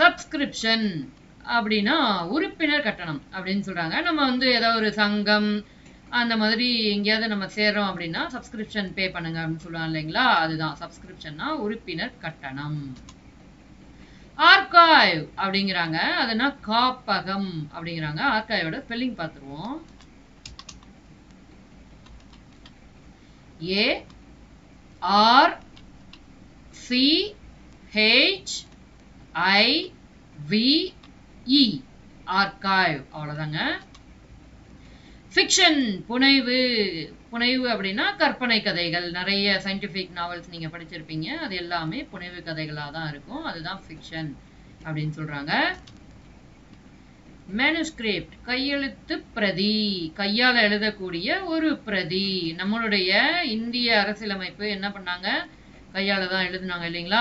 Subscription அப்படின்னா உறுப்பினர் கட்டணம் அப்படின்னு சொல்றாங்க. நம்ம வந்து ஏதாவது ஒரு சங்கம் அந்த மாதிரி எங்கேயாவது நம்ம சேர்றோம் அப்படின்னா சப்ஸ்கிரிப்ஷன் பே பண்ணுங்க அப்படின்னு சொல்லுவாங்க இல்லைங்களா, அதுதான் சப்ஸ்கிரிப்ஷன்னா உறுப்பினர் கட்டணம். ஆர்கைவ் அப்படிங்கிறாங்க, அதுனா காப்பகம் அப்படிங்கிறாங்க. ஆர்கைவோட ஸ்பெல்லிங் பார்த்துருவோம். ARCHIVE ஆர்கைவ், அவ்வளவுதாங்க. ஃபிக்ஷன் புனைவு. புனைவு அப்படின்னா கற்பனை கதைகள். நிறைய சயின்டிபிக் நாவல்ஸ் நீங்க படிச்சிருப்பீங்க, அது எல்லாமே புனைவு கதைகளா தான் இருக்கும். அதுதான் ஃபிக்ஷன் அப்படின்னு சொல்றாங்க. மேனுஸ்கிரிப்ட் கையெழுத்து பிரதி, கையால எழுதக்கூடிய ஒரு பிரதி. நம்மளுடைய இந்திய அரசியலமைப்பு என்ன பண்ணாங்க, கையால தான் எழுதுனாங்க இல்லைங்களா.